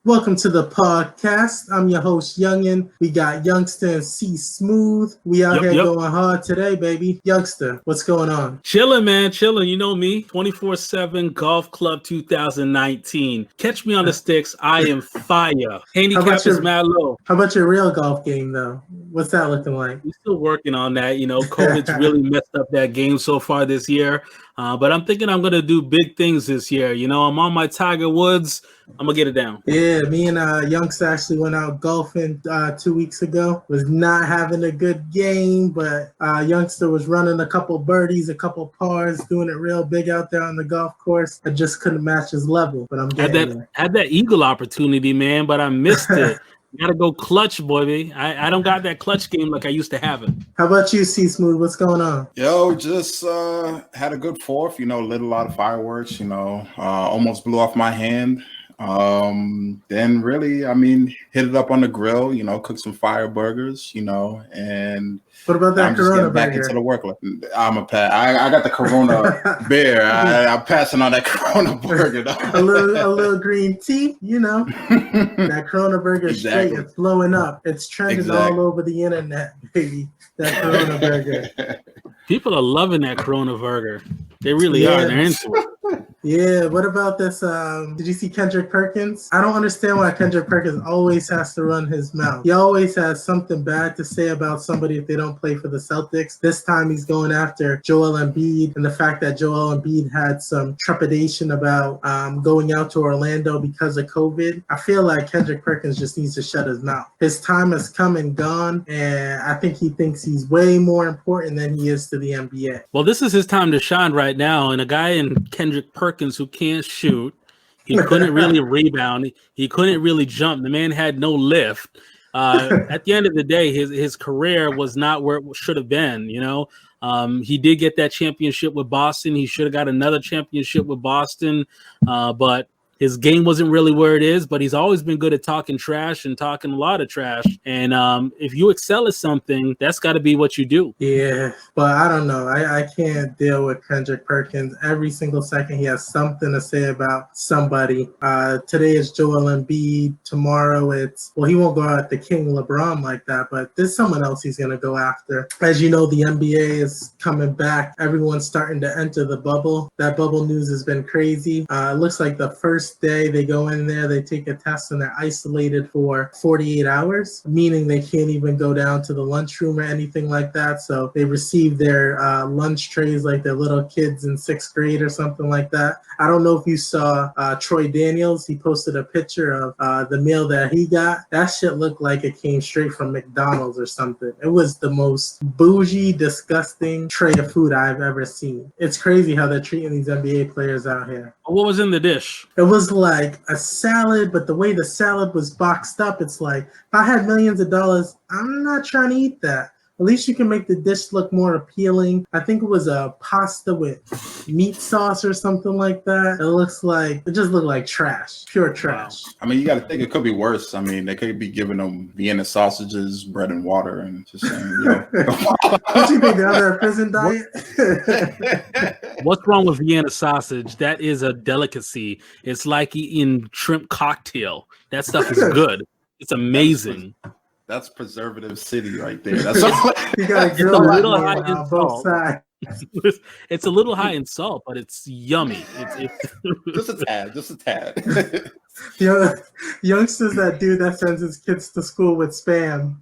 Welcome to the podcast. I'm your host, Youngin. We got Youngster and C Smooth. We out here going hard today, baby. Youngster, what's going on? Chilling, man. Chilling. You know me. 24/7 Golf Club 2019. Catch me on the sticks. I am fire. Handicap is mad low. How about your real golf game, though? What's that looking like? We're still working on that. You know, COVID's really messed up that game so far this year. But I'm thinking I'm going to do big things this year. You know, I'm on my Tiger Woods. I'm going to get it down. Yeah, me and Youngster actually went out golfing 2 weeks ago. Was not having a good game, but Youngster was running a couple birdies, a couple pars, doing it real big out there on the golf course. I just couldn't match his level, but I'm getting there. Had that eagle opportunity, man, but I missed it. You gotta go clutch, boy. I don't got that clutch game like I used to have it. How about you, C Smooth? What's going on? Yo, just had a good fourth. You know, lit a lot of fireworks. You know, almost blew off my hand. Then really, I mean, hit it up on the grill. You know, cook some fire burgers. You know, and what about that I'm Corona just getting back burger? into the work. I'm a pass. I got the Corona beer. I'm passing on that Corona burger. a little green tea, you know. That Corona burger is straight. It's blowing up. It's trending all over the internet, baby. That Corona burger. People are loving that Corona burger. They really are. They're into it. Yeah, what about this? Did you see Kendrick Perkins? I don't understand why Kendrick Perkins always has to run his mouth. He always has something bad to say about somebody if they don't play for the Celtics. This time he's going after Joel Embiid and the fact that Joel Embiid had some trepidation about going out to Orlando because of COVID. I feel like Kendrick Perkins just needs to shut his mouth. His time has come and gone, and I think he thinks he's way more important than he is to the NBA. Well, this is his time to shine right now, and a guy in Kendrick Perkins who can't shoot. He couldn't really rebound. He couldn't really jump. The man had no lift. At the end of the day, his career was not where it should have been. You know, he did get that championship with Boston. He should have got another championship with Boston, but his game wasn't really where it is. But he's always been good at talking trash and talking a lot of trash. And if you excel at something, that's got to be what you do. Yeah, but I don't know. I can't deal with Kendrick Perkins. Every single second he has something to say about somebody. Today is Joel Embiid. Tomorrow he won't go at the King LeBron like that, but there's someone else he's going to go after. As you know, the NBA is coming back. Everyone's starting to enter the bubble. That bubble news has been crazy. It looks like the first day they go in there, they take a test and they're isolated for 48 hours, meaning they can't even go down to the lunchroom or anything like that. So they receive their lunch trays like they're little kids in 6th grade or something like that. I don't know if you saw Troy Daniels. He posted a picture of the meal that he got. That shit looked like it came straight from McDonald's or something. It was the most bougie, disgusting tray of food I've ever seen. It's crazy how they're treating these NBA players out here. What was in the dish? It was like a salad, but the way the salad was boxed up, it's like, if I had millions of dollars, I'm not trying to eat that. At least you can make the dish look more appealing. I think it was a pasta with meat sauce or something like that. It just looked like trash, pure trash. I mean, you got to think it could be worse. I mean, they could be giving them Vienna sausages, bread and water, and just saying, you know. What you think, they're on their prison diet? What's wrong with Vienna sausage? That is a delicacy. It's like eating shrimp cocktail. That stuff is good. It's amazing. That's preservative city right there. That's you gotta grill a little high in both salt. sides. It's a little high in salt, but it's yummy. Just a tad. Youngsters that sends his kids to school with Spam.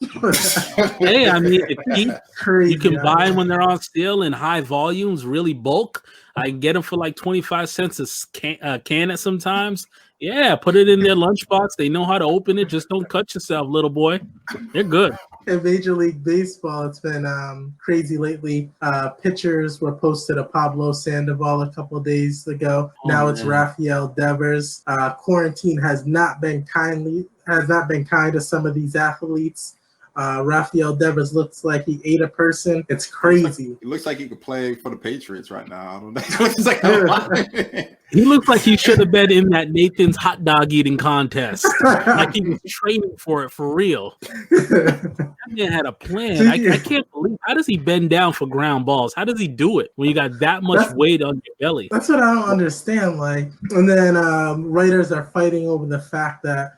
Hey, I mean, Crazy, you can buy them when they're on sale in high volumes, really bulk. I can get them for like 25 cents a can at sometimes. Yeah, put it in their lunchbox. They know how to open it. Just don't cut yourself, little boy. They're good. In Major League Baseball, it's been crazy lately. Pictures were posted of Pablo Sandoval a couple of days ago. Now it's Rafael Devers. Quarantine has not been kind to some of these athletes. Rafael Devers looks like he ate a person. It's crazy. It looks like he could play for the Patriots right now. I don't know. He looks like he should have been in that Nathan's hot dog eating contest. Like he was training for it for real. That man had a plan. I can't believe, how does he bend down for ground balls? How does he do it when you got that much weight on your belly? That's what I don't understand. Like, and then writers are fighting over the fact that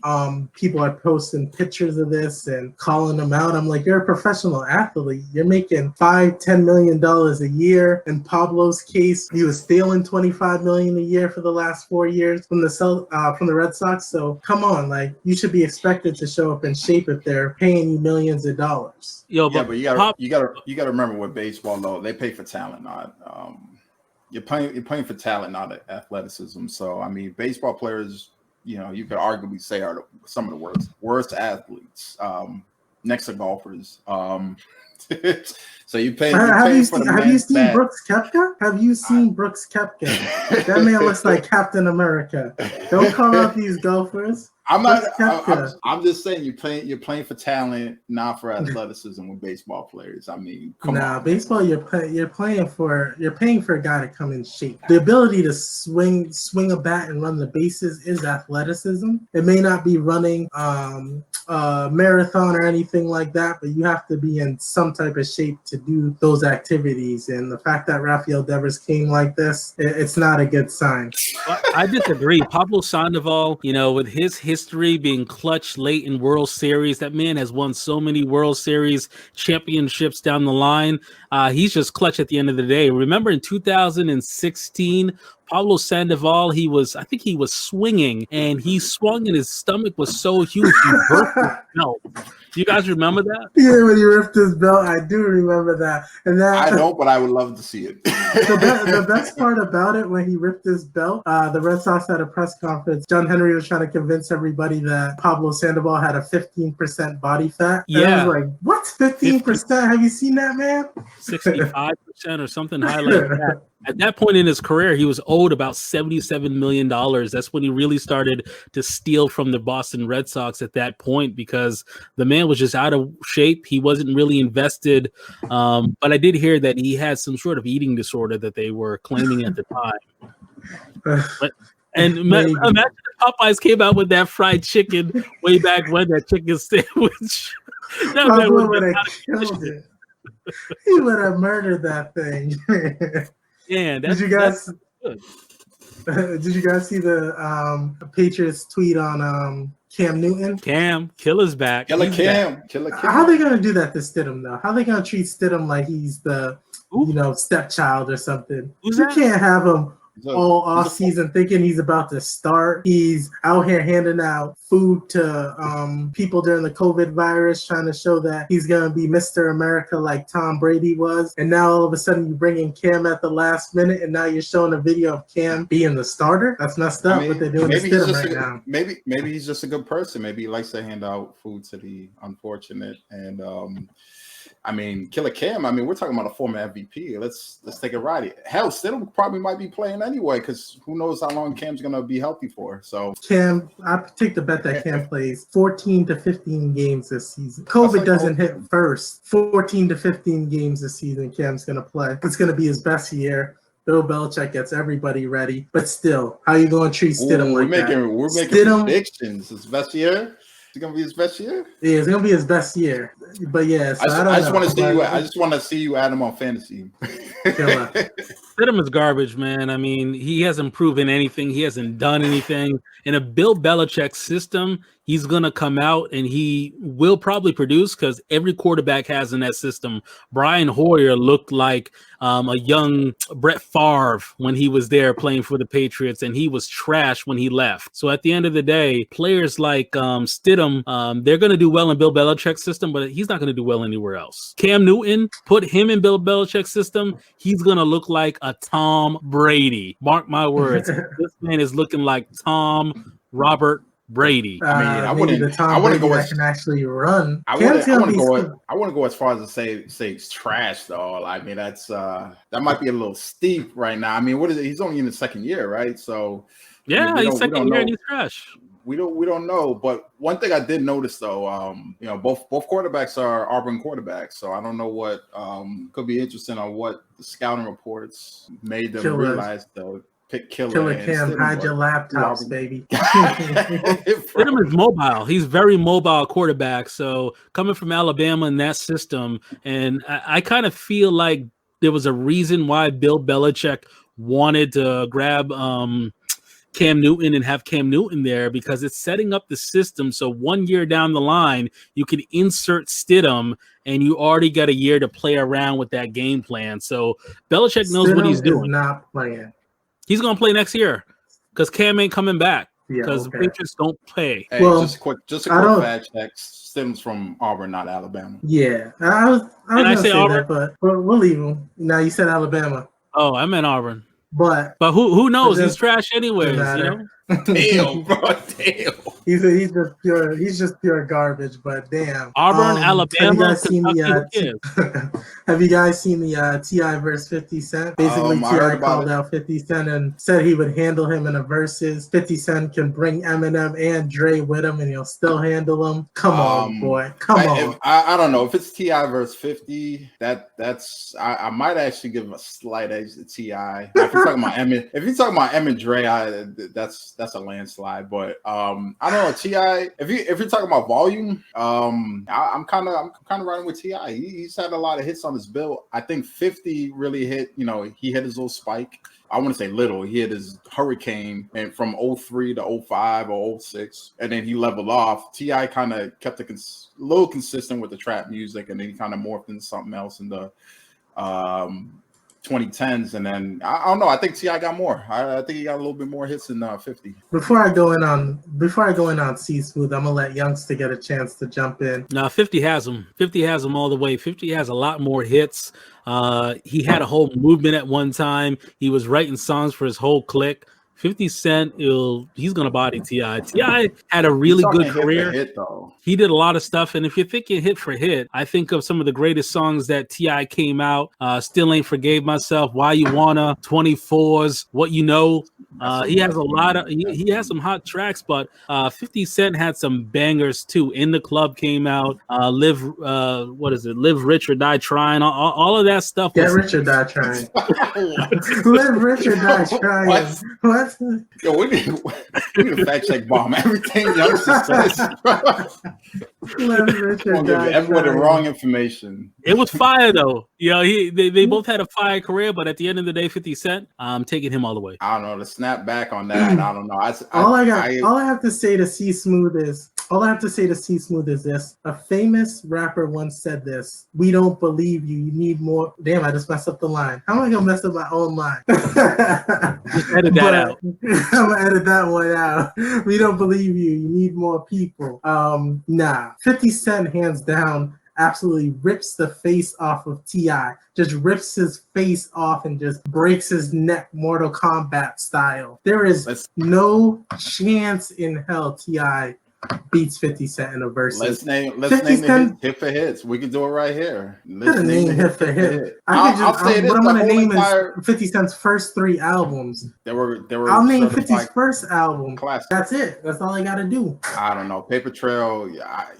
people are posting pictures of this and calling them out. I'm like, you're a professional athlete. You're making $5-10 million a year. In Pablo's case, he was stealing $25 million a year for the last 4 years from the Red Sox. So come on, like, you should be expected to show up in shape if they're paying you millions of dollars. But you gotta remember with baseball though, they pay for talent, not you're playing for talent, not athleticism. So I mean, baseball players, you could arguably say are some of the worst athletes, next to golfers. So you pay. Have you seen Brooks Koepka? Have you seen Brooks Koepka? That man looks like Captain America. Don't call out these golfers. I'm just saying you're playing for talent, not for athleticism with baseball players. I mean, come on. Baseball you're paying for a guy to come in shape. The ability to swing a bat and run the bases is athleticism. It may not be running marathon or anything like that, but you have to be in some type of shape to do those activities. And the fact that Rafael Devers came like this, it's not a good sign. I disagree. Pablo Sandoval, with his history being clutch late in World Series, that man has won so many World Series championships down the line. He's just clutch at the end of the day. Remember in 2016, Pablo Sandoval, I think he was swinging, and he swung and his stomach was so huge, he burst his belt. Do you guys remember that? Yeah, when he ripped his belt, I do remember that. And I don't, but I would love to see it. The best part about it, when he ripped his belt, the Red Sox had a press conference. John Henry was trying to convince everybody that Pablo Sandoval had a 15% body fat. And I was like, what? 15%? Have you seen that, man? 65% or something high like that. At that point in his career, he was owed about $77 million. That's when he really started to steal from the Boston Red Sox at that point, because the man was just out of shape. He wasn't really invested. But I did hear that he had some sort of eating disorder that they were claiming at the time. Imagine if Popeyes came out with that fried chicken way back when, that chicken sandwich. That would have killed it. He would have murdered that thing. Yeah, did you guys see the Patriots tweet on Cam Newton? Killa's back. Killa. How are they gonna do that to Stidham though? How are they gonna treat Stidham like he's the stepchild or something? You can't have him all off season thinking he's about to start. He's out here handing out food to people during the COVID virus, trying to show that he's going to be Mr. America like Tom Brady was. And now all of a sudden you bring in Cam at the last minute, and now you're showing a video of Cam being the starter. That's messed up. What they're doing to Stidham right now. Maybe he's just a good person. Maybe he likes to hand out food to the unfortunate. And Killer Cam, we're talking about a former MVP. Let's take it right. Hell, Stidham probably might be playing anyway, because who knows how long Cam's going to be healthy for. So Cam, I take the bet that Cam plays 14 to 15 games this season. COVID doesn't hit first. 14 to 15 games this season Cam's going to play. It's going to be his best year. Bill Belichick gets everybody ready. But still, how are you going to treat Stidham like that? We're making predictions. His best year? Is it gonna be his best year? Yeah, it's gonna be his best year. But yeah, so I just want to see you. I just want to see you add him on fantasy. Stidham is garbage, man. He hasn't proven anything. He hasn't done anything. In a Bill Belichick system, he's going to come out and he will probably produce, because every quarterback has in that system. Brian Hoyer looked like a young Brett Favre when he was there playing for the Patriots, and he was trash when he left. So at the end of the day, players like Stidham, they're going to do well in Bill Belichick's system, but he's not going to do well anywhere else. Cam Newton, put him in Bill Belichick's system, he's going to look like a Tom Brady. Mark my words. This man is looking like Tom Robert Brady. I wouldn't go as can actually run. I wouldn't go as far as to say it's trash though. That's that might be a little steep right now. What is it? He's only in his second year, right? So yeah, he's second year and he's trash. We don't know. But one thing I did notice though, both quarterbacks are Auburn quarterbacks, so I don't know what could be interesting on what the scouting reports made them realize though. pick Killa. Killer Cam, hide your laptops, baby. Tatum is mobile. He's very mobile quarterback. So coming from Alabama in that system, and I kind of feel like there was a reason why Bill Belichick wanted to grab Cam Newton and have Cam Newton there, because it's setting up the system. So 1 year down the line, you can insert Stidham and you already got a year to play around with that game plan. So Belichick knows what he's doing. Not playing. He's going to play next year because Cam ain't coming back because the Patriots don't play. Hey, well, just a quick fact check. Stidham's from Auburn, not Alabama. Yeah, I was going to say Auburn? That, but we'll leave him. Now you said Alabama. Oh, I meant Auburn. But who knows? He's trash anyways, you know? Damn, bro, damn. He's just pure garbage. But damn, Auburn, Alabama. Have you guys seen the T.I. versus 50 Cent? Basically, T.I. called out 50 Cent and said he would handle him in a versus. 50 Cent can bring Eminem and Dre with him, and he'll still handle him. Come on, boy. Come on. I don't know if it's T.I. versus 50. That's I might actually give him a slight edge to T.I. If you're talking about Em and Dre, that's a landslide. But I don't know, T.I. If you're talking about volume, I'm kind of running with T.I. He's had a lot of hits on his bill. I think 50 really hit. You know, he hit his little spike. I want to say little. He hit his hurricane, and from 03 to 05 or 06, and then he leveled off. T.I. kind of kept a little consistent with the trap music, and then he kind of morphed into something else in the 2010s, and then I don't know. I think T.I. got more. I think he got a little bit more hits than 50. Before I go in on C Smooth, I'm gonna let Youngster get a chance to jump in. No, 50 has him. 50 has him all the way. 50 has a lot more hits. He had a whole movement at one time. He was writing songs for his whole clique. 50 Cent, he's going to body T.I. T.I. had a really good career. He did a lot of stuff. And if you're thinking hit for hit, I think of some of the greatest songs that T.I. came out. Still Ain't Forgave Myself, Why You Wanna, 24s, What You Know. He has a lot of, he has some hot tracks, but 50 Cent had some bangers too. In the Club came out, Live Rich or Die Trying, all of that stuff. Get Rich or Die Trying. Live Rich or Die Trying. What? Yo, we need to fact check bomb everything Youngster says. Everyone the wrong information. It was fire though. You know, they both had a fire career, but at the end of the day, 50 Cent, I'm taking him all the way. I don't know, to snap back on that. I don't know. All I have to say to C Smooth is this. A famous rapper once said this: "We don't believe you. You need more." Damn, I just messed up the line. How am I gonna mess up my own line? Just edit that out. I'm gonna edit that one out. We don't believe you. You need more people. Nah. 50 Cent, hands down, absolutely rips the face off of T.I. Just rips his face off and just breaks his neck, Mortal Kombat style. There is no chance in hell T.I. beats 50 Cent in a verse. Let's name the hit for hits. We can do it right here. Let's name hit for hit. What I'm gonna name is 50 Cent's first 3 albums. There were. I'll name 50's first album. Classic. That's it. That's all I gotta do. I don't know. Paper Trail.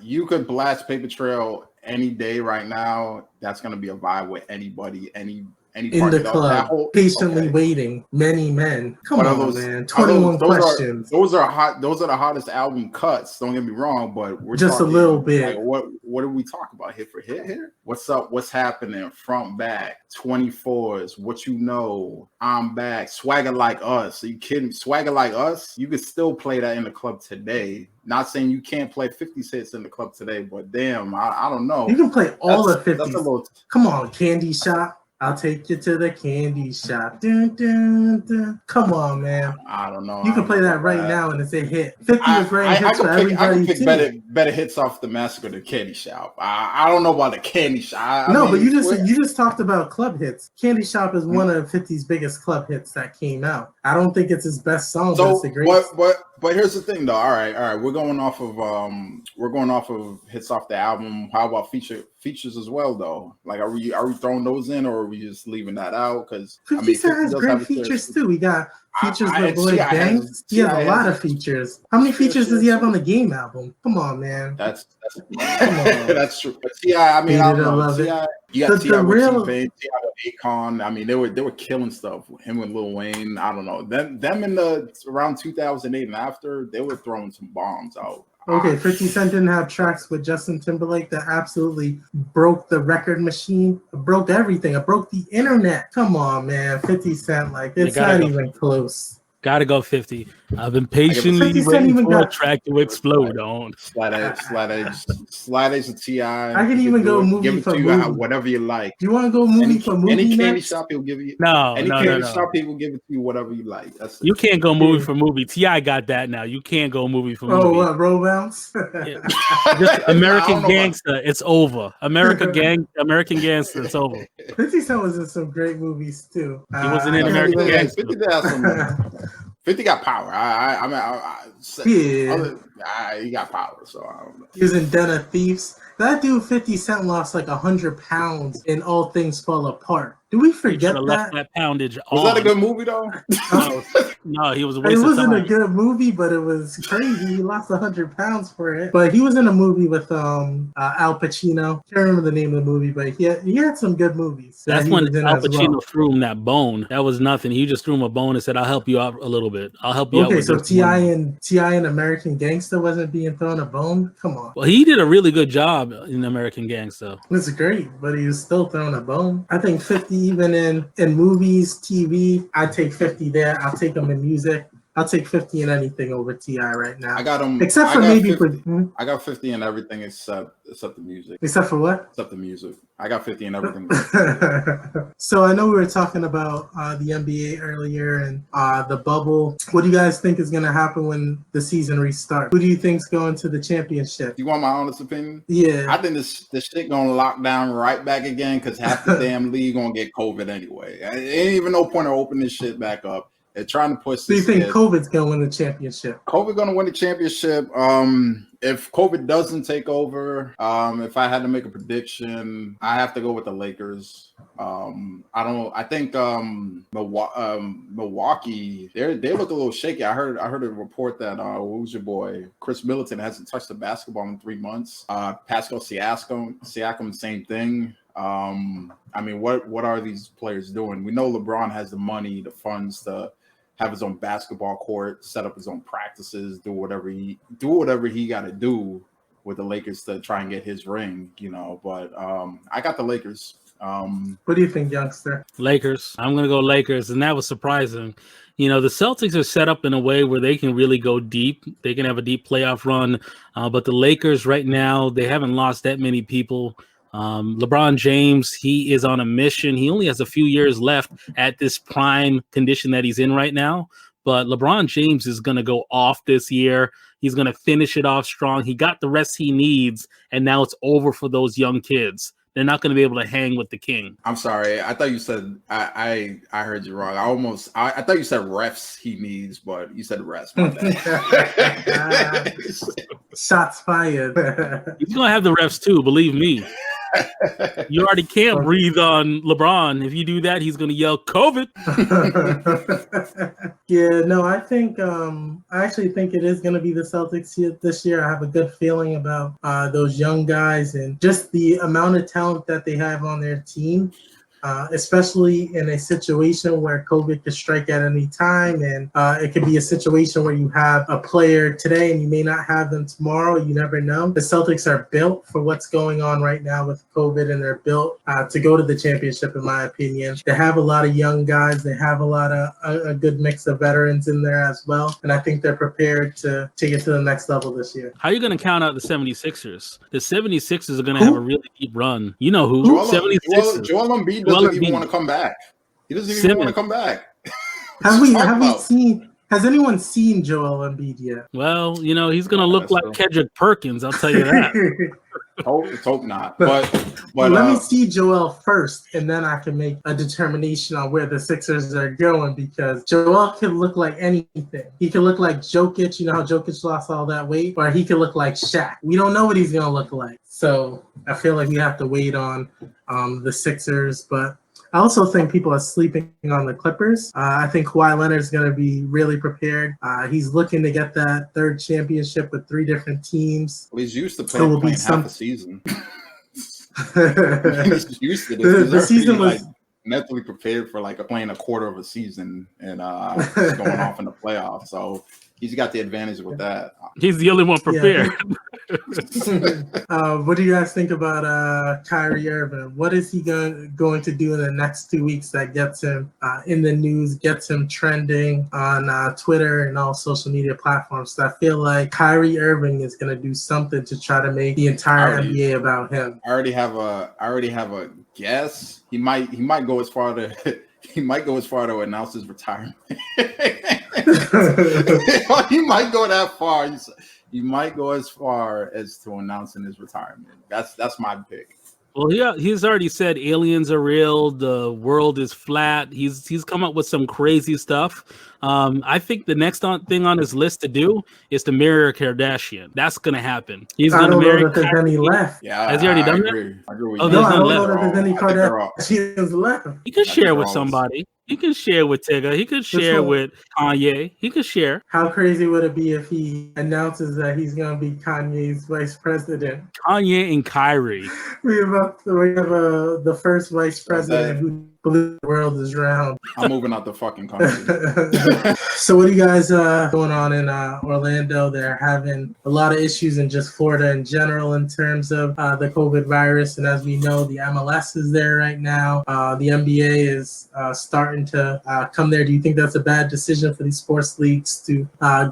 You could blast Paper Trail any day right now. That's gonna be a vibe with anybody. Any in the club, patiently waiting, many men. Come on, man. 21 questions. Those are hot. Those are the hottest album cuts. Don't get me wrong, but we're just talking, a little bit. Like, what do we talk about hit for hit here? What's up? What's happening? Front back, 24s. What you know? I'm back. Swagger Like Us. Are you kidding? Swagger Like Us. You could still play that in the club today. Not saying you can't play 50 hits in the club today, but damn, I don't know. You can play all the 50s. Come on, Candy Shop. I'll take you to the candy shop. Dun, dun, dun. Come on, man. I don't know. You can play that right now and it's a hit. 50 is great hits for everybody. I can pick better hits off the Massacre than Candy Shop. I don't know about the Candy Shop. But you just talked about club hits. Candy Shop is one of 50's biggest club hits that came out. I don't think it's his best song, but it's the greatest. But here's the thing, though. All right. We're going off of hits off the album. How about features as well, though? Like, are we throwing those in, or are we just leaving that out? Because 50 Cent has great features too. We got features the boy Banks. He has a lot of features. How many features does he have on the Game album? Come on, man. That's Come on. that's true. But T.I., I mean, I don't know. T.I., you got T.I. with T-Pain, T.I. with Akon. I mean, they were killing stuff. Him with Lil Wayne. I don't know. Them in the around 2008 and after, they were throwing some bombs out. Okay, 50 Cent didn't have tracks with Justin Timberlake that absolutely broke the record machine, broke everything, it broke the internet. Come on, man, 50 Cent, like it's not even close. Gotta go 50. I've been patiently waiting for a track to explode on. Slight edge of T.I. I can even go movie give it for to you movie. whatever you like. Do you want to go movie for movie? Any candy next? shop, he'll give you. No. Shop, he will give it to you whatever you like. That's it. You can't go movie for movie. T.I. got that now. You can't go movie for movie. Oh, what, roll bounce? Just American Gangster, it's over. American Gangster, it's over. 50 Cent was in some great movies too. He wasn't in American Gangster. 50 got power. He got power, so I don't know. He was in Den of Thieves. That dude 50 Cent lost like 100 pounds in All Things Fall Apart. Do we forget that? Left that poundage was that a good movie though? No, he was a waste of time. It wasn't a good movie, but it was crazy. He lost 100 pounds for it. But he was in a movie with Al Pacino. Can't remember the name of the movie, but he had some good movies. That's when Al Pacino threw him that bone. That was nothing. He just threw him a bone and said, "I'll help you out a little bit. I'll help you out." Okay, so T.I. and American Gangster wasn't being thrown a bone. Come on. Well, he did a really good job in American Gangster. It's great, but he was still throwing a bone. I think 50 even in movies, TV, I take 50 there. I'll take him in music. I'll take 50 in anything over T.I. right now. I got him. Except for maybe 50, I got 50 in everything except the music. Except for what? Except the music. I got 50 in everything. So I know we were talking about the NBA earlier and the bubble. What do you guys think is going to happen when the season restarts? Who do you think's going to the championship? You want my honest opinion? Yeah. I think this shit going to lock down right back again because half the damn league going to get COVID anyway. Ain't even no point of opening this shit back up. They're trying to push. So you think COVID's going to win the championship? COVID going to win the championship. If COVID doesn't take over, if I had to make a prediction, I have to go with the Lakers. I think Milwaukee, they look a little shaky. I heard a report that who's your boy Chris Middleton hasn't touched the basketball in 3 months. Pascal Siakam, same thing. I mean, what are these players doing? We know LeBron has the money, the funds to have his own basketball court, set up his own practices, do whatever he got to do with the Lakers to try and get his ring, But I got the Lakers. What do you think, youngster? Lakers. I'm going to go Lakers, and that was surprising. The Celtics are set up in a way where they can really go deep. They can have a deep playoff run, but the Lakers right now, they haven't lost that many people. LeBron James, he is on a mission. He only has a few years left at this prime condition that he's in right now. But LeBron James is going to go off this year. He's going to finish it off strong. He got the rest he needs, and now it's over for those young kids. They're not going to be able to hang with the king. I'm sorry. I thought you said I heard you wrong. I thought you said refs he needs, but you said refs. Shots fired. He's going to have the refs too, believe me. You already can't breathe on LeBron. If you do that, he's going to yell COVID. Yeah, no, I actually think it is going to be the Celtics this year. I have a good feeling about those young guys and just the amount of talent that they have on their team. Especially in a situation where COVID could strike at any time, and it could be a situation where you have a player today and you may not have them tomorrow. You never know. The Celtics are built for what's going on right now with COVID, and they're built to go to the championship, in my opinion. They have a lot of young guys. They have a lot of a good mix of veterans in there as well, and I think they're prepared to take it to the next level this year. How are you going to count out the 76ers? The 76ers are going to have a really deep run. You know who? 76ers. Joel Embiid doesn't even want to come back. He doesn't even want to come back. Has anyone seen Joel Embiid yet? Well, he's going to look like Kendrick Perkins. I'll tell you that. Hope not. But let me see Joel first, and then I can make a determination on where the Sixers are going, because Joel can look like anything. He can look like Jokic. You know how Jokic lost all that weight? Or he can look like Shaq. We don't know what he's going to look like. So I feel like we have to wait on the Sixers, but I also think people are sleeping on the Clippers. I think Kawhi Leonard is going to be really prepared. He's looking to get that third championship with 3 different teams. Well, he's used to It playing half a season. the, He's used to this. the season was like mentally prepared for like playing a quarter of a season and just going off in the playoffs. So he's got the advantage with that. He's the only one prepared. What do you guys think about Kyrie Irving? What is he going to do in the next 2 weeks that gets him in the news, gets him trending on Twitter and all social media platforms? So I feel like Kyrie Irving is going to do something to try to make the entire NBA about him. I already have a guess. He might go as far to announce his retirement. He might go that far. He might go as far as to announcing his retirement. That's my pick. Well, he's already said aliens are real. The world is flat. He's come up with some crazy stuff. I think the next thing on his list to do is to marry a Kardashian. That's going to happen. He's going to marry. Any left? Yeah, has he already done that? I agree with you. I don't know that there's any Kardashians left. He can share with somebody. He can share with Tigger. He could share with Kanye. He could share. How crazy would it be if he announces that he's going to be Kanye's vice president? Kanye and Kyrie. We have the first vice president who believes the world is round. I'm moving out the fucking country. So what do you guys going on in Orlando? They're having a lot of issues in just Florida in general in terms of the COVID virus. And as we know, the MLS is there right now. The NBA is starting to come there. Do you think that's a bad decision for these sports leagues to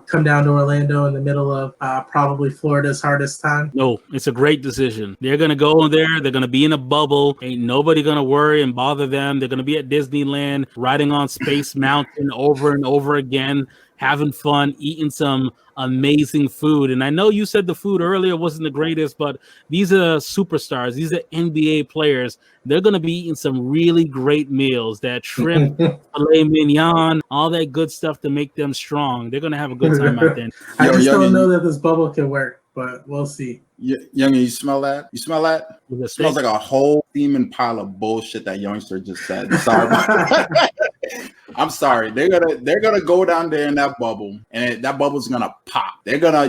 come down to Orlando in the middle of probably Florida's hardest time? No, it's a great decision. They're going to go there. They're going to be in a bubble. Ain't nobody going to worry and bother them. They're going to be at Disneyland, riding on Space Mountain over and over again, having fun, eating some amazing food. And I know you said the food earlier wasn't the greatest, but these are superstars. These are NBA players. They're going to be eating some really great meals, that shrimp, filet mignon, all that good stuff to make them strong. They're going to have a good time out there. I just don't know that this bubble can work, but we'll see. Youngin, you smell that? You smell that? It smells like a whole steaming pile of bullshit that youngster just said. Sorry. I'm sorry. They're gonna go down there in that bubble, and that bubble's gonna pop.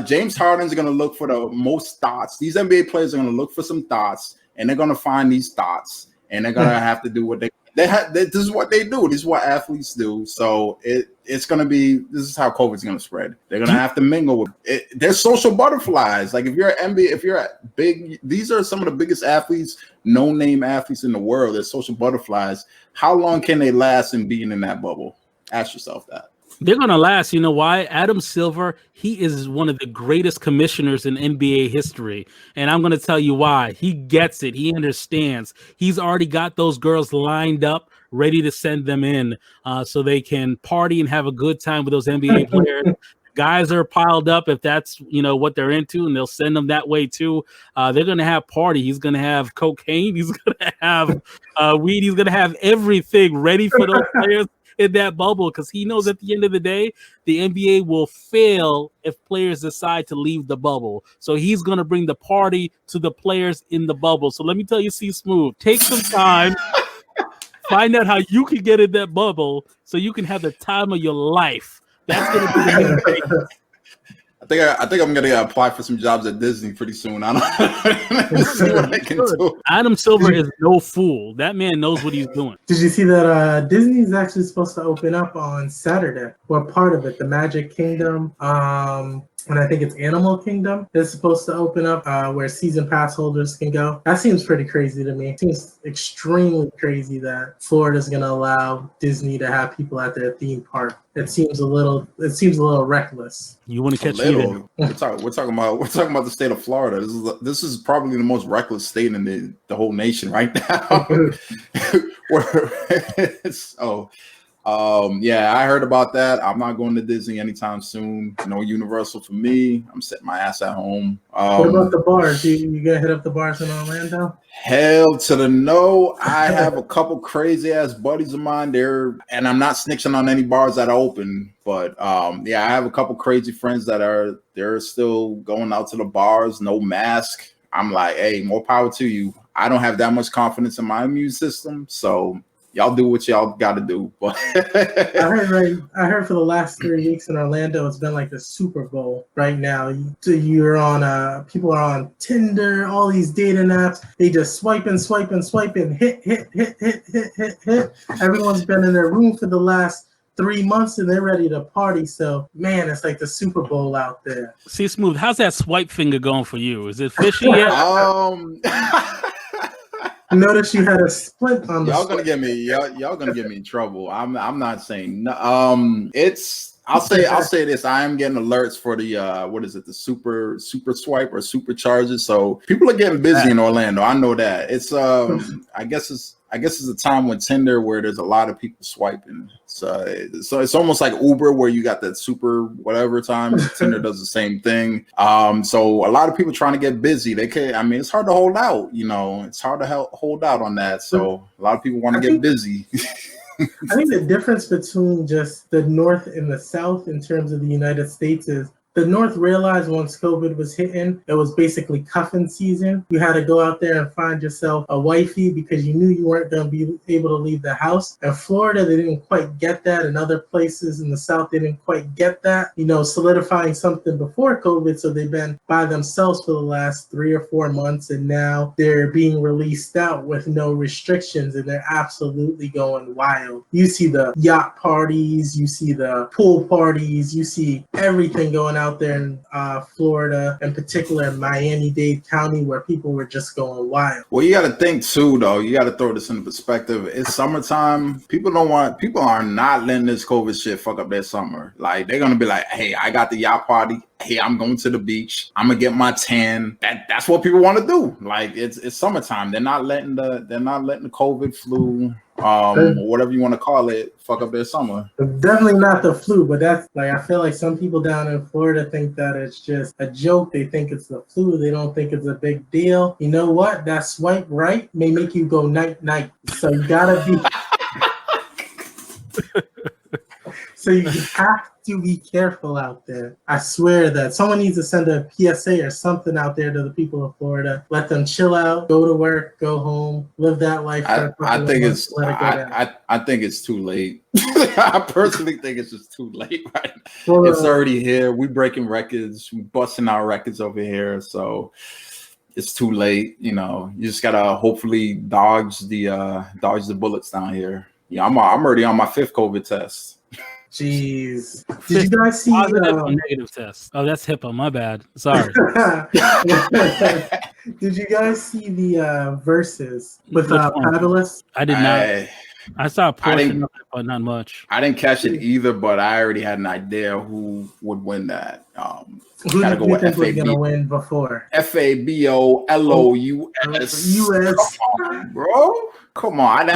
James Harden's gonna look for the most thoughts. These NBA players are gonna look for some thoughts, and they're gonna find these thoughts, and they're gonna have to do what this is what they do. This is what athletes do. So it's gonna be. This is how COVID's gonna spread. They're gonna have to mingle with it. They're social butterflies. Like if you're an NBA, if you're big, these are some of the biggest athletes, no-name athletes in the world. They're social butterflies. How long can they last in being in that bubble? Ask yourself that. They're going to last. You know why? Adam Silver, he is one of the greatest commissioners in NBA history. And I'm going to tell you why. He gets it. He understands. He's already got those girls lined up, ready to send them in so they can party and have a good time with those NBA players. Guys are piled up if that's what they're into, and they'll send them that way too. They're gonna have party. He's gonna have cocaine. He's gonna have weed. He's gonna have everything ready for those players in that bubble, because he knows at the end of the day the NBA will fail if players decide to leave the bubble. So he's gonna bring the party to the players in the bubble. So let me tell you, C Smooth, take some time. Find out how you can get in that bubble so you can have the time of your life. That's gonna be the main thing. I think I'm gonna apply for some jobs at Disney pretty soon. I don't see what I can do. Adam Silver is no fool. That man knows what he's doing. Did you see that Disney is actually supposed to open up on Saturday? Or part of it, the Magic Kingdom, and I think it's Animal Kingdom is supposed to open up where season pass holders can go. That seems pretty crazy to me. It seems extremely crazy that Florida's going to allow Disney to have people at their theme park. It seems a little reckless. You want to catch me? We're talking about the state of Florida. This is probably the most reckless state in the whole nation right now. Yeah, I heard about that. I'm not going to Disney anytime soon. No Universal for me. I'm setting my ass at home. What about the bars? You gonna hit up the bars in Orlando? Hell to the no. I have a couple crazy ass buddies of mine there, and I'm not snitching on any bars that are open, but yeah, I have a couple crazy friends they're still going out to the bars, no mask. I'm like, hey, more power to you. I don't have that much confidence in my immune system, so y'all do what y'all got to do. But I heard for the last 3 weeks in Orlando, it's been like the Super Bowl right now. You're on people are on Tinder, all these dating apps. They just swiping, hit. Everyone's been in their room for the last 3 months and they're ready to party. So man, it's like the Super Bowl out there. See, Smooth, how's that swipe finger going for you? Is it fishy yet? Notice you had a split on the. Y'all gonna get me in trouble. I'm not saying no. I'll say this. I am getting alerts for the what is it? The super swipe or supercharges. So people are getting busy in Orlando. I know that. It's I guess it's a time when Tinder where there's a lot of people swiping. So it's almost like Uber where you got that super whatever time. Tinder does the same thing. So a lot of people trying to get busy. It's hard to hold out. It's hard to hold out on that. So a lot of people want to get busy. I think the difference between just the North and the South in terms of the United States is the North realized once COVID was hitting, it was basically cuffing season. You had to go out there and find yourself a wifey because you knew you weren't going to be able to leave the house. In Florida, they didn't quite get that. In other places in the South, they didn't quite get that, solidifying something before COVID. So they've been by themselves for the last 3 or 4 months. And now they're being released out with no restrictions and they're absolutely going wild. You see the yacht parties, you see the pool parties, you see everything going out there in Florida, in particular in Miami-Dade County, where people were just going wild. Well, you got to think too, though. You got to throw this into perspective. It's summertime. People are not letting this COVID shit fuck up their summer. Like they're gonna be like, hey, I got the yacht party. Hey, I'm going to the beach. I'm gonna get my tan. That's what people want to do. Like it's summertime. They're not letting the COVID flu, or whatever you want to call it, fuck up their summer. Definitely not the flu, but that's like I feel like some people down in Florida think that it's just a joke. They think it's the flu. They don't think it's a big deal. You know what? That swipe right may make you go night night. So you gotta be. So you have to be careful out there. I swear that someone needs to send a PSA or something out there to the people of Florida. Let them chill out, go to work, go home, live that life. I think it's too late. I personally think it's just too late right now. Well, it's already here. We breaking records. We busting our records over here. So it's too late. You just gotta hopefully dodge the bullets down here. Yeah, I'm already on my 5th COVID test. Jeez. Did you guys see positive or negative test? Oh, that's HIPAA. My bad. Sorry. Did you guys see the Verzuz with Fabolous? I did not. I saw a portion of it, but not much. I didn't catch it either, but I already had an idea who would win that. Who did you think was going to win before? Fabolous. US. Come on, bro. Come on.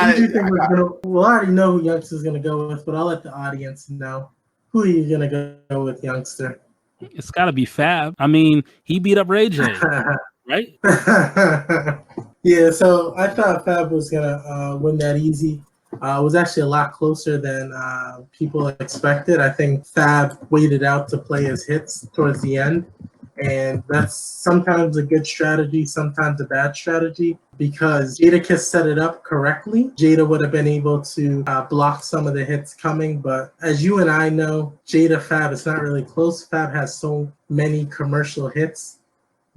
Well, I already know who Youngster's going to go with, but I'll let the audience know. Who are you going to go with, Youngster? It's got to be Fab. I mean, he beat up Ray J, right? Yeah, so I thought Fab was going to win that easy. It was actually a lot closer than people expected. I think Fab waited out to play his hits towards the end. And that's sometimes a good strategy, sometimes a bad strategy, because Jadakiss set it up correctly. Jada would have been able to block some of the hits coming. But as you and I know, Jada Fab, it's not really close. Fab has so many commercial hits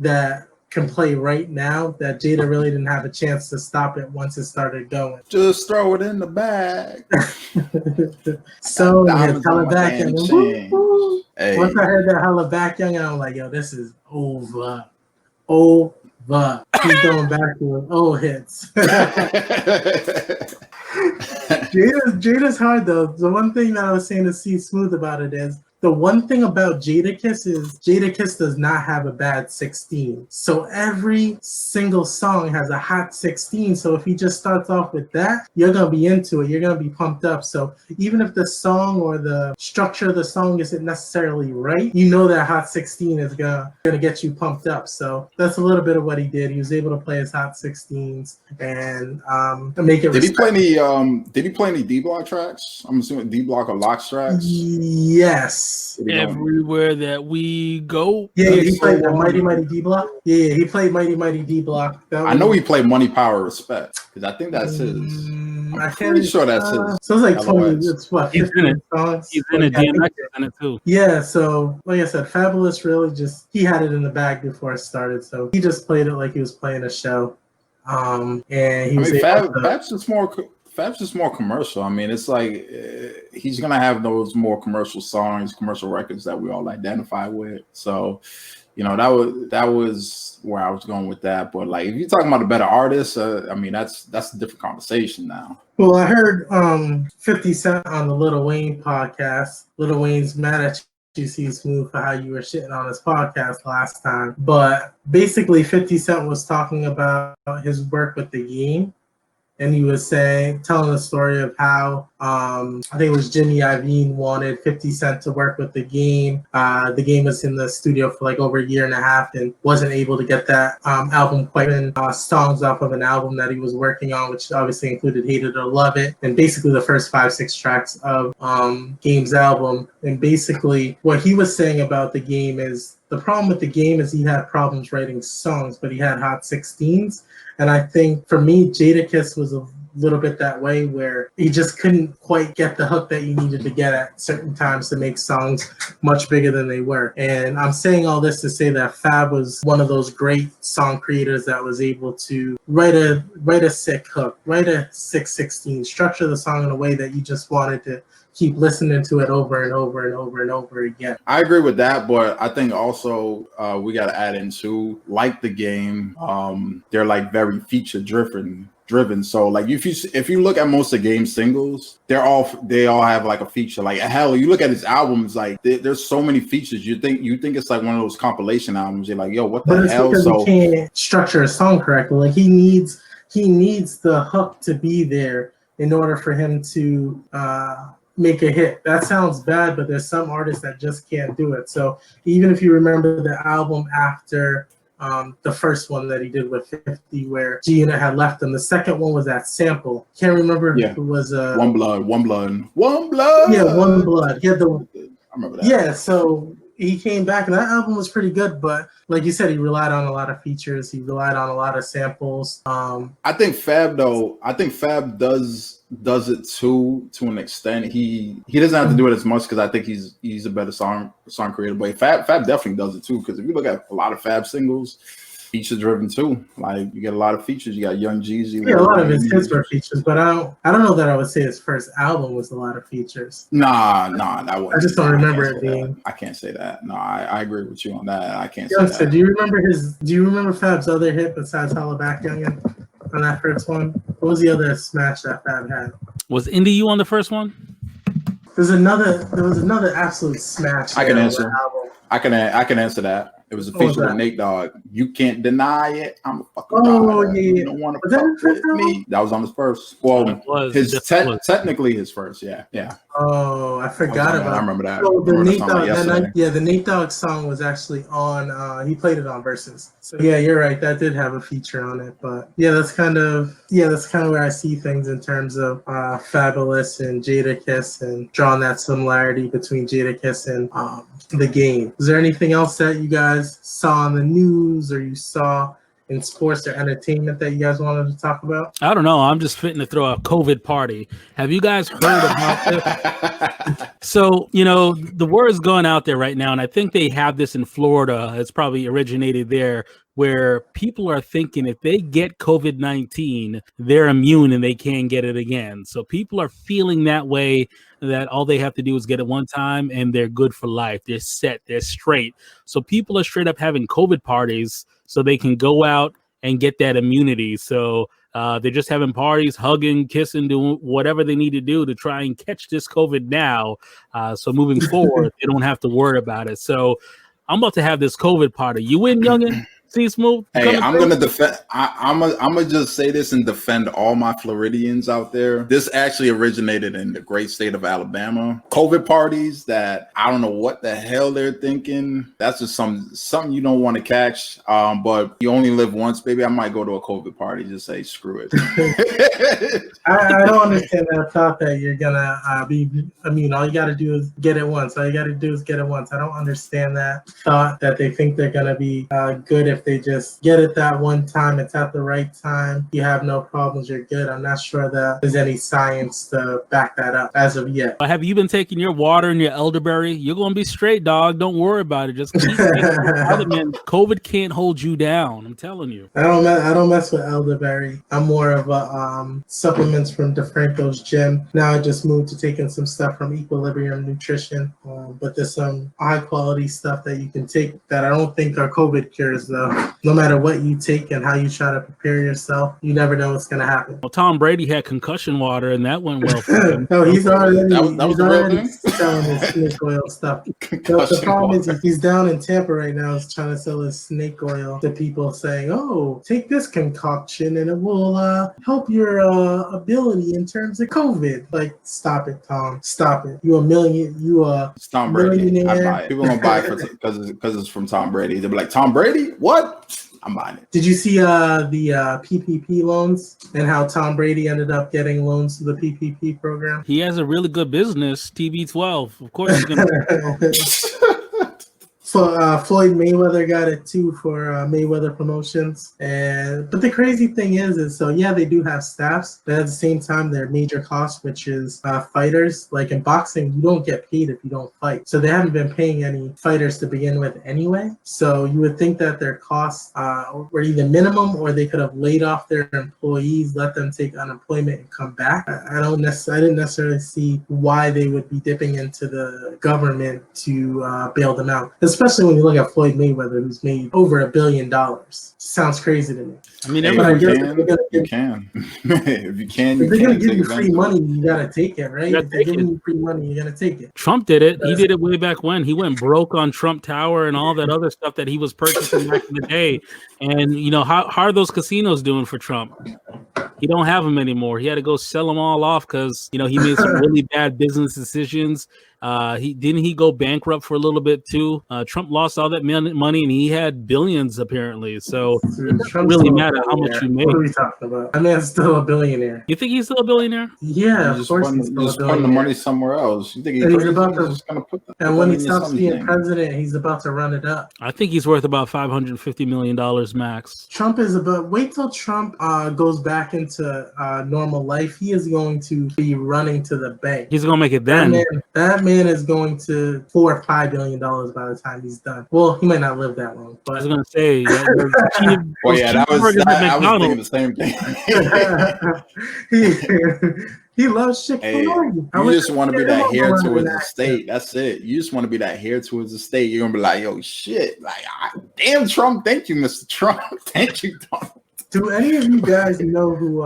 that can play right now that Jada really didn't have a chance to stop it once it started going. Just throw it in the bag. So Holla Back Young. Hey. Once I heard that Holla Back Young, I'm like, yo, this is over. He's going back to his old hits. Jada's hard though. The one thing that I was saying to see Smooth about it is the one thing about Jadakiss is Jadakiss does not have a bad 16. So every single song has a hot 16. So if he just starts off with that, you're going to be into it. You're going to be pumped up. So even if the song or the structure of the song isn't necessarily right, you know that hot 16 is going to get you pumped up. So that's a little bit of what he did. He was able to play his hot 16s and make it. Did he play any D Block tracks? I'm assuming D Block or Locks tracks. Yes. Everywhere that we go. Yeah, he played the Mighty D Block. Yeah, he played Mighty D Block. I know he played Money, Power, Respect because I think that's his. I I'm can't. pretty sure that's his. So it's like 20. LOS. It's what, He's in 15 it. songs. He's in it. Like, I DMX think- is in it too. Yeah, so like I said, Fabolous really just he had it in the bag before it started, so he just played it like he was playing a show. And he I was mean, able to, Fab's just more commercial. I mean, it's like he's gonna have those more commercial songs, commercial records that we all identify with. So, you know, that was where I was going with that. But like, if you're talking about a better artist, I mean, that's a different conversation now. well, I heard 50 Cent on the Lil Wayne podcast. Lil Wayne's mad at you, see Smooth, for how you were shitting on his podcast last time. But basically, 50 Cent was talking about his work with the game. And he was telling the story of how I think it was Jimmy Iovine wanted 50 Cent to work with the game. The game was in the studio for like over a year and a half and wasn't able to get that album quite in songs off of an album that he was working on, which obviously included Hate It or Love It, and basically the first 5-6 tracks of Game's album. And basically what he was saying about the game is the problem with the game is he had problems writing songs, but he had Hot 16s. And I think for me, Jadakiss was a little bit that way, where he just couldn't quite get the hook that you needed to get at certain times to make songs much bigger than they were. And I'm saying all this to say that Fab was one of those great song creators that was able to write a sick hook, write a 6/16, structure the song in a way that you just wanted to keep listening to it over and over and over and over again. I agree with that, but I think also we got to add in too, like the game, they're like very feature driven. So like if you look at most of the game singles, they all have like a feature. Like hell, you look at his albums, like there's so many features. You think it's like one of those compilation albums. You're like, yo, what the hell? So he can't structure a song correctly. Like he needs the hook to be there in order for him to make a hit. That sounds bad, but there's some artists that just can't do it. So even if you remember the album after the first one that he did with 50, where G-Unit had left him, the second one was that sample. Can't remember if it was One Blood. Yeah, One Blood. He had I remember that. Yeah, so he came back and that album was pretty good, but like you said, he relied on a lot of features. He relied on a lot of samples. I think Fab does it too, to an extent. He doesn't have to do it as much because I think he's a better song creator. But Fab definitely does it too, because if you look at a lot of Fab singles, feature driven too. Like you get a lot of features. You got Young Jeezy. Yeah, a lot of his hits were features, but I don't know that I would say his first album was a lot of features. Nah, that wasn't. I just don't remember it being. I can't say that. No, I agree with you on that. I can't say that. Do you remember Fab's other hit besides Holla Back Youngin on that first one? What was the other smash that Fab had? Was Indie You on the first one? There was another absolute smash. I can answer. I can answer that. It was a feature with Nate Dogg. You can't deny it. I'm a fucking dog. Yeah. You don't want to fuck with me. That was on his first. Well, technically his first. Yeah. Oh, I forgot about. I remember that. So the Nate Dogg song was actually on. He played it on Verzuz. So yeah, you're right. That did have a feature on it. But yeah, that's kind of where I see things in terms of Fabolous and Jadakiss, and drawing that similarity between Jadakiss and the game. Is there anything else that you guys saw on the news or you saw in sports or entertainment that you guys wanted to talk about? I don't know. I'm just fitting to throw a COVID party. Have you guys heard about this? So, the word is going out there right now, and I think they have this in Florida. It's probably originated there, where people are thinking if they get COVID-19, they're immune and they can't get it again. So people are feeling that way, that all they have to do is get it one time and they're good for life. They're set. They're straight. So people are straight up having COVID parties so they can go out and get that immunity. So they're just having parties, hugging, kissing, doing whatever they need to do to try and catch this COVID now. So moving forward, they don't have to worry about it. So I'm about to have this COVID party. You in, youngin'? See, Smooth? Hey, I'm gonna defend. I'm gonna just say this and defend all my Floridians out there. This actually originated in the great state of Alabama. COVID parties that I don't know what the hell they're thinking. That's just something you don't want to catch. But you only live once, baby. I might go to a COVID party. Just say screw it. I don't understand that thought that you're gonna be. I mean, all you gotta do is get it once. All you gotta do is get it once. I don't understand that thought that they think they're gonna be good if if they just get it that one time, it's at the right time, you have no problems, you're good. I'm not sure that there's any science to back that up as of yet. Have you been taking your water and your elderberry? You're gonna be straight, dog. Don't worry about it. Just keep taking your vitamin. COVID can't hold you down. I'm telling you. I don't mess with elderberry. I'm more of a supplements from DeFranco's gym. Now I just moved to taking some stuff from Equilibrium Nutrition, but there's some high quality stuff that you can take that I don't think are COVID cures though. No matter what you take and how you try to prepare yourself, you never know what's gonna happen. Well, Tom Brady had concussion water, and that went well for him. No, he's already thing? selling his snake oil stuff. The problem is he's down in Tampa right now. He's trying to sell his snake oil to people, saying, "Oh, take this concoction and it will help your ability in terms of COVID." Like, stop it, Tom. Stop it. It's Tom Brady. I buy it. People gonna buy it because it's from Tom Brady. They'll be like, Tom Brady? What? I'm buying it. Did you see the PPP loans and how Tom Brady ended up getting loans to the PPP program? He has a really good business, TB12. Of course, he's gonna. Floyd Mayweather got it too for Mayweather Promotions, but the crazy thing is so yeah, they do have staffs, but at the same time, their major cost, which is fighters. Like in boxing, you don't get paid if you don't fight, so they haven't been paying any fighters to begin with anyway. So you would think that their costs were either minimum or they could have laid off their employees, let them take unemployment and come back. I didn't necessarily see why they would be dipping into the government to bail them out. Especially when you look at Floyd Mayweather, who's made over $1 billion. Sounds crazy to me. I mean, you can. If you can, if they're going to give you free money, you got to take it, right? If they're giving you free money, you got to take it. Trump did it. He did it way back when. He went broke on Trump Tower and all that other stuff that he was purchasing back in the day. And, how are those casinos doing for Trump? He don't have them anymore. He had to go sell them all off because, he made some really bad business decisions. He go bankrupt for a little bit too. Trump lost all that money and he had billions apparently. So it doesn't really matter how much you make. What are we talking about? I mean, it's still a billionaire. You think he's still a billionaire? Yeah, of course he's still a billionaire. Putting the money somewhere else. You think he's about to? And when he stops being president, he's about to run it up. I think he's worth about $550 million max. Trump is wait till Trump goes back into normal life. He is going to be running to the bank. He's gonna make it then. That man is going to $4 or $5 billion by the time he's done. Well, he might not live that long. But I was gonna say, I was thinking the same thing. He loves Chick-fil-A. You just want to be that heir to his estate. That's it. You just want to be that heir to his estate. You're gonna be like, yo, shit, like, damn, Trump. Thank you, Mr. Trump. Thank you, Donald. Do any of you guys know who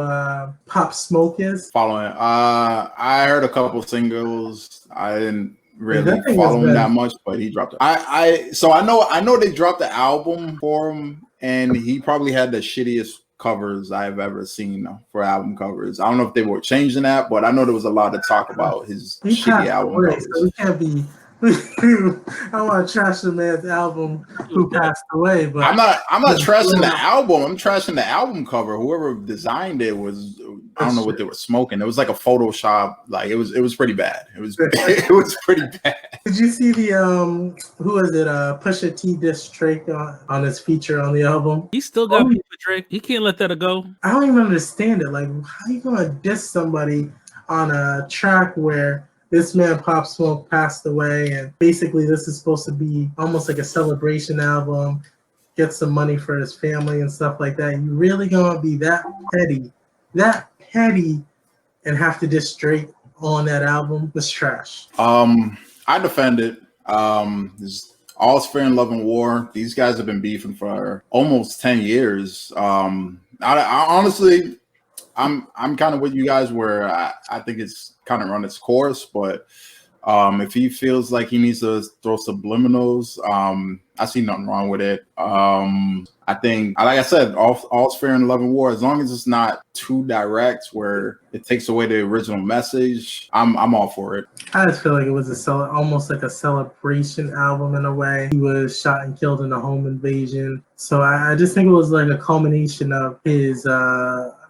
Pop Smoke is? Following. I heard a couple singles. I didn't really follow him that much, but he dropped it. So I know they dropped the album for him, and he probably had the shittiest covers I've ever seen for album covers. I don't know if they were changing that, but I know there was a lot of talk about his shitty album covers. So we can't be. I want to trash the man's album who passed away, but I'm not trashing the album. I'm trashing the album cover. Whoever designed it was, I don't know what they were smoking. It was like a Photoshop. Like it was pretty bad. It was pretty bad. Did you see the who is it? Pusha T diss Drake on his feature on the album? He still got beef with Drake. He can't let that go. I don't even understand it. Like, how you gonna diss somebody on a track where this man Pop Smoke passed away, and basically this is supposed to be almost like a celebration album, get some money for his family and stuff like that. You really gonna be that petty, and have to diss Drake on that album? It's trash. I defend it. All's fair in love and war. These guys have been beefing for almost 10 years. I honestly, I'm kind of with you guys where I think it's kind of run its course, but if he feels like he needs to throw subliminals, I see nothing wrong with it. I think, like I said, all's fair in love and war. As long as it's not too direct where it takes away the original message, I'm all for it. I just feel like it was almost like a celebration album in a way. He was shot and killed in a home invasion. So I just think it was like a culmination of his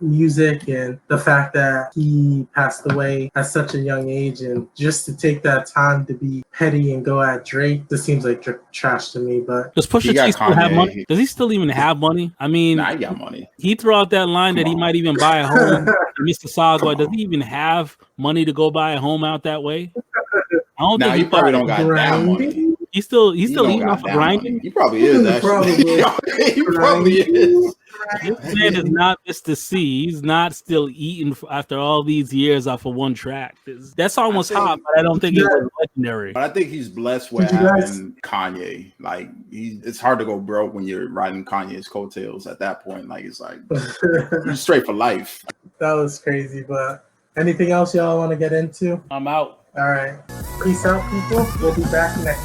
music and the fact that he passed away at such a young age, and just to take that time to be petty and go at Drake, this seems like trash to me. but Does Pusha got T still have Kanye. money? Does he still even have money? I mean, Nah, he got money. he threw out that line that he might even buy a home in Mississauga. Come Does on. he even have money to go buy a home out that way? I don't Nah, think he probably does. don't got that money. He's still He don't eating got off of that grinding. money. He probably is actually. He probably is. This man is not Mr. C. He's not still eating after all these years off of one track. That song was hot, but I don't think it was legendary. But I think he's blessed with having Kanye. Like it's hard to go broke when you're riding Kanye's coattails at that point. Like it's like you're straight for life. That was crazy, but anything else y'all want to get into? I'm out. All right. Peace out, people. We'll be back next